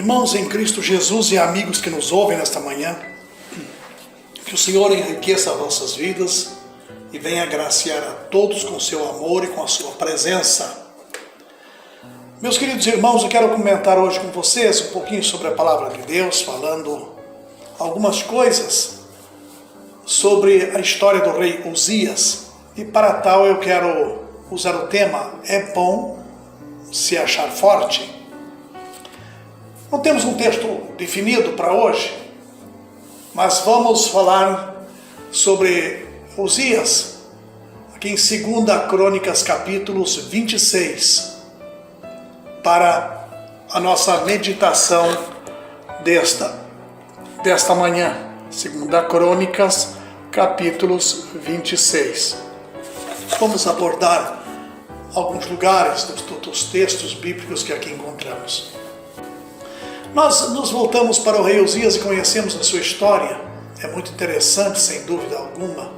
Irmãos em Cristo Jesus e amigos que nos ouvem nesta manhã, que o Senhor enriqueça as vossas vidas e venha agraciar a todos com seu amor e com a sua presença. Meus queridos irmãos, eu quero comentar hoje com vocês um pouquinho sobre a palavra de Deus, falando algumas coisas sobre a história do rei Uzias. E para tal eu quero usar o tema: é bom se achar forte. Não temos um texto definido para hoje, mas vamos falar sobre Uzias, aqui em 2 Crônicas, capítulos 26, para a nossa meditação desta manhã. 2 Crônicas, capítulos 26. Vamos abordar alguns lugares dos textos bíblicos que aqui encontramos. Nós nos voltamos para o rei Uzias e conhecemos a sua história. É muito interessante, sem dúvida alguma.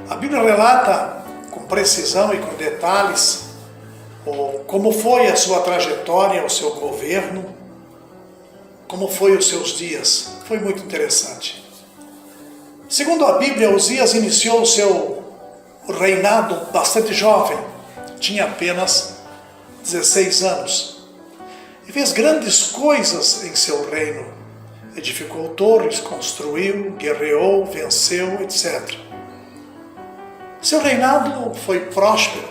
A Bíblia relata com precisão e com detalhes como foi a sua trajetória, o seu governo, como foi os seus dias. Foi muito interessante. Segundo a Bíblia, Uzias iniciou o seu reinado bastante jovem. Tinha apenas 16 anos. E fez grandes coisas em seu reino. Edificou torres, construiu, guerreou, venceu, etc. Seu reinado foi próspero,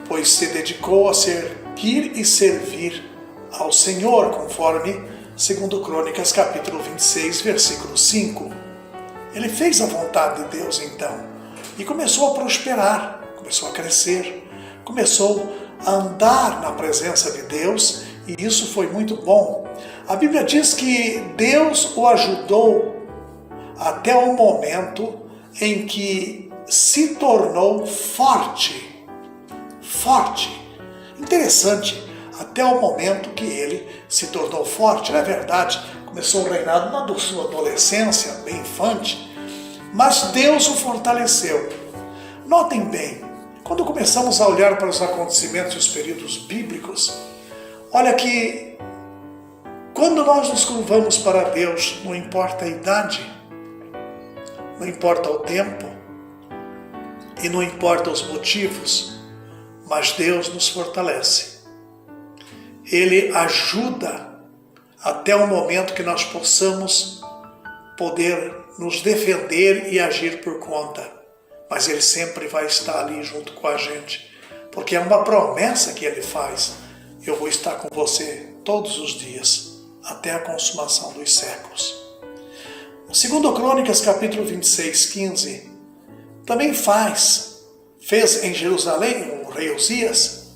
pois se dedicou a seguir e servir ao Senhor, conforme 2 Crônicas, capítulo 26, versículo 5. Ele fez a vontade de Deus, então, e começou a prosperar, começou a crescer, começou a andar na presença de Deus, e isso foi muito bom. A Bíblia diz que Deus o ajudou até o momento em que se tornou forte. Forte. Interessante, até o momento que ele se tornou forte. Na verdade, começou o reinado na sua adolescência, bem infante, mas Deus o fortaleceu. Notem bem, quando começamos a olhar para os acontecimentos e os períodos bíblicos, olha que quando nós nos curvamos para Deus, não importa a idade, não importa o tempo e não importa os motivos, mas Deus nos fortalece. Ele ajuda até o momento que nós possamos poder nos defender e agir por conta. Mas Ele sempre vai estar ali junto com a gente, porque é uma promessa que Ele faz. Eu vou estar com você todos os dias, até a consumação dos séculos. 2 Crônicas, capítulo 26, 15, também fez em Jerusalém, o rei Uzias,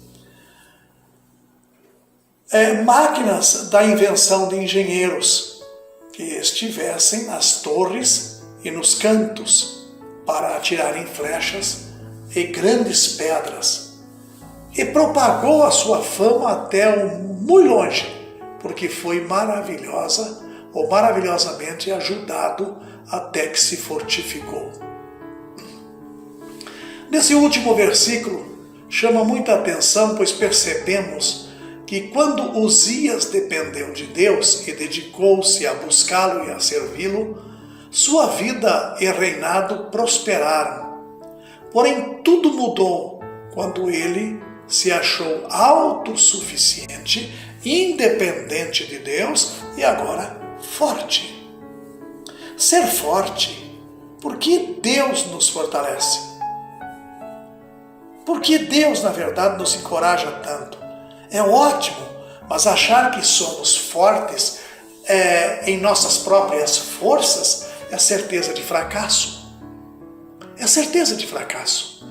máquinas da invenção de engenheiros que estivessem nas torres e nos cantos para atirarem flechas e grandes pedras. E propagou a sua fama até muito longe, porque foi maravilhosa ou maravilhosamente ajudado até que se fortificou. Nesse último versículo, chama muita atenção, pois percebemos que quando Uzias dependeu de Deus e dedicou-se a buscá-lo e a servi-lo, sua vida e reinado prosperaram. Porém, tudo mudou quando ele se achou autossuficiente, independente de Deus e agora forte. Ser forte, por que Deus nos fortalece? Por que Deus, na verdade, nos encoraja tanto? É ótimo, mas achar que somos fortes em nossas próprias forças é certeza de fracasso. É certeza de fracasso.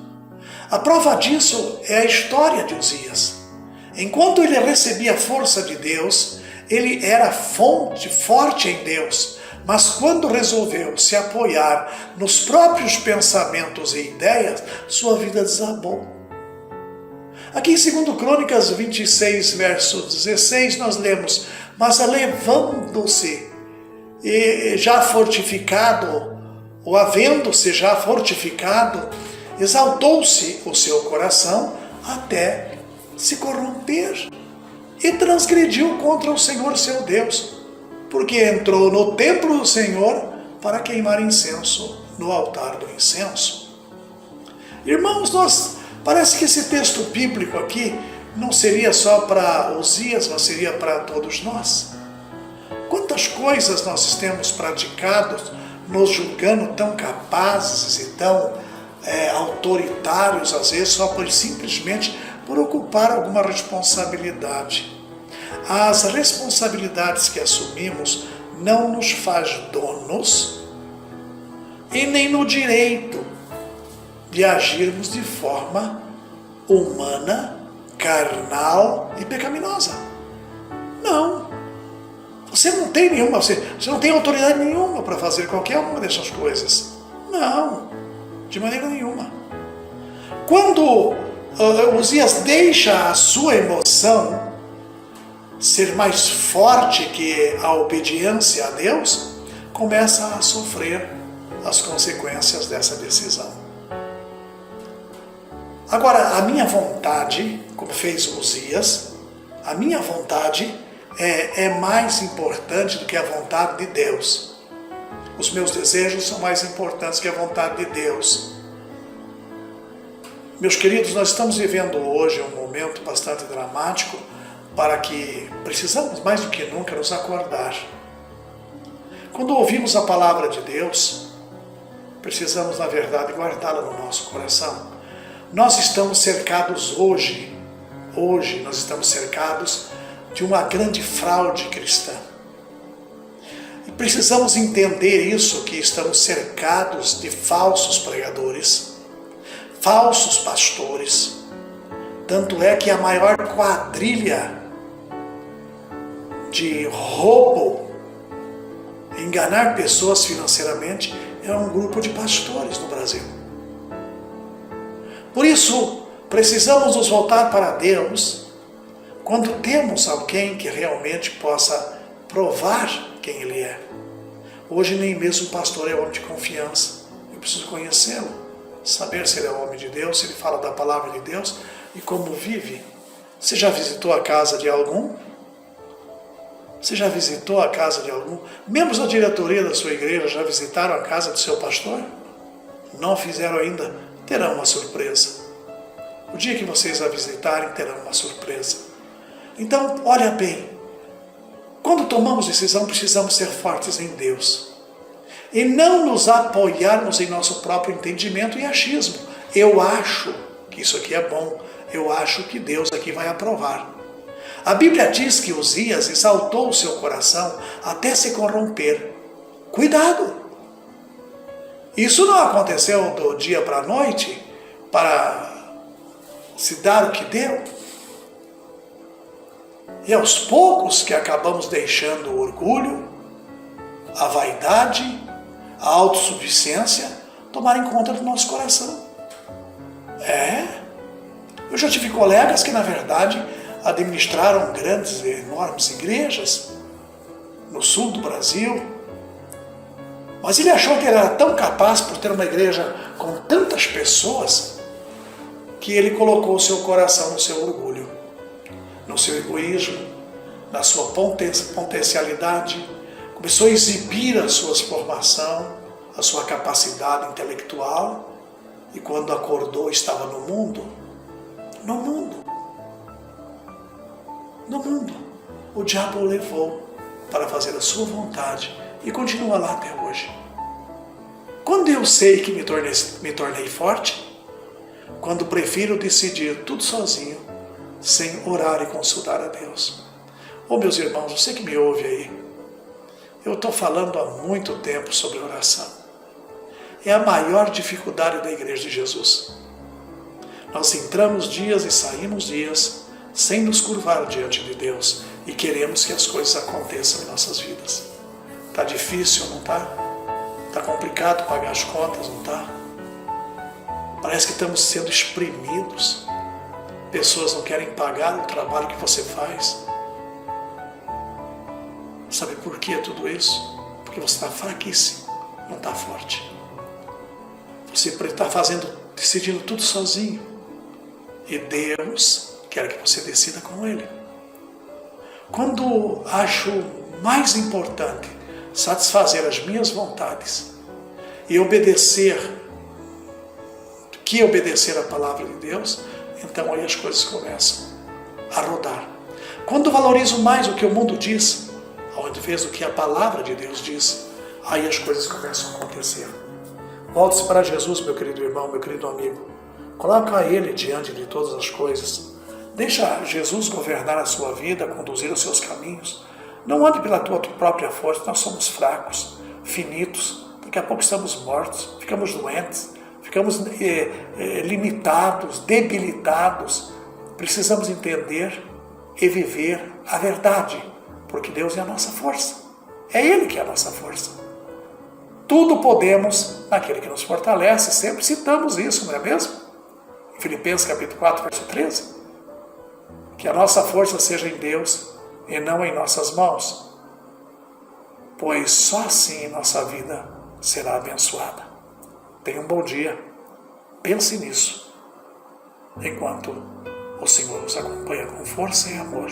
A prova disso é a história de Uzias. Enquanto ele recebia a força de Deus, ele era forte em Deus, mas quando resolveu se apoiar nos próprios pensamentos e ideias, sua vida desabou. Aqui em 2 Crônicas 26, verso 16, nós lemos: mas levando-se e já fortificado, ou havendo-se já fortificado, exaltou-se o seu coração até se corromper. e transgrediu contra o Senhor seu Deus, porque entrou no templo do Senhor para queimar incenso no altar do incenso. Irmãos, parece que esse texto bíblico aqui não seria só para Uzias, mas seria para todos nós. Quantas coisas nós temos praticado, nos julgando tão capazes e tão autoritários, às vezes, simplesmente por ocupar alguma responsabilidade. As responsabilidades que assumimos não nos faz donos e nem no direito de agirmos de forma humana, carnal e pecaminosa. Não. Você não tem você não tem autoridade nenhuma para fazer qualquer uma dessas coisas. Não, de maneira nenhuma. Quando Uzias deixa a sua emoção ser mais forte que a obediência a Deus, começa a sofrer as consequências dessa decisão. Agora, a minha vontade, como fez Uzias, a minha vontade é mais importante do que a vontade de Deus. Os meus desejos são mais importantes que a vontade de Deus. Meus queridos, nós estamos vivendo hoje um momento bastante dramático para que precisamos mais do que nunca nos acordar. Quando ouvimos a palavra de Deus, precisamos, na verdade, guardá-la no nosso coração. Nós estamos cercados hoje nós estamos cercados de uma grande fraude cristã. E precisamos entender isso, que estamos cercados de falsos pregadores, falsos pastores. Tanto é que a maior quadrilha de roubo, enganar pessoas financeiramente, é um grupo de pastores no Brasil. Por isso, precisamos nos voltar para Deus quando temos alguém que realmente possa provar quem Ele é. Hoje nem mesmo o pastor é homem de confiança. Eu preciso conhecê-lo, saber se ele é homem de Deus, se ele fala da palavra de Deus e como vive. Você já visitou a casa de algum? Você já visitou a casa de algum? Membros da diretoria da sua igreja já visitaram a casa do seu pastor? Não fizeram ainda? Terão uma surpresa. O dia que vocês a visitarem, terão uma surpresa. Então, olha bem. Quando tomamos decisão, precisamos ser fortes em Deus. E não nos apoiarmos em nosso próprio entendimento e achismo. Eu acho que isso aqui é bom. Eu acho que Deus aqui vai aprovar. A Bíblia diz que Uzias exaltou o seu coração até se corromper. Cuidado! Isso não aconteceu do dia para a noite para se dar o que deu. E aos poucos que acabamos deixando o orgulho, a vaidade, a autossuficiência tomarem conta do nosso coração. Eu já tive colegas que, na verdade, administraram grandes, enormes igrejas no sul do Brasil, mas ele achou que ele era tão capaz por ter uma igreja com tantas pessoas que ele colocou o seu coração no seu orgulho, no seu egoísmo, na sua potencialidade, começou a exibir a sua formação, a sua capacidade intelectual, e quando acordou estava no mundo. O diabo o levou para fazer a sua vontade e continua lá até hoje. Quando eu sei que me tornei forte, quando prefiro decidir tudo sozinho, sem orar e consultar a Deus. Meus irmãos, você que me ouve aí, eu estou falando há muito tempo sobre oração. É a maior dificuldade da Igreja de Jesus. Nós entramos dias e saímos dias sem nos curvar diante de Deus e queremos que as coisas aconteçam em nossas vidas. Está difícil, não está? Está complicado pagar as contas, não está? Parece que estamos sendo exprimidos. Pessoas não querem pagar o trabalho que você faz. Sabe por que tudo isso? Porque você está fraquíssimo, não está forte. Você está decidindo tudo sozinho. E Deus quer que você decida com Ele. quando acho mais importante satisfazer as minhas vontades e obedecer a palavra de Deus, então aí as coisas começam a rodar. Quando valorizo mais o que o mundo diz, ao invés do que a palavra de Deus diz, aí as coisas começam a acontecer. Volte-se para Jesus, meu querido irmão, meu querido amigo. Coloca Ele diante de todas as coisas. Deixa Jesus governar a sua vida, conduzir os seus caminhos. Não ande pela tua própria força, nós somos fracos, finitos. Daqui a pouco estamos mortos, ficamos doentes, ficamos limitados, debilitados. Precisamos entender e viver a verdade, porque Deus é a nossa força. É Ele que é a nossa força. Tudo podemos naquele que nos fortalece. Sempre citamos isso, não é mesmo? Filipenses capítulo 4, verso 13. Que a nossa força seja em Deus e não em nossas mãos, pois só assim nossa vida será abençoada. Tenha um bom dia. Pense nisso, enquanto o Senhor nos acompanha com força e amor.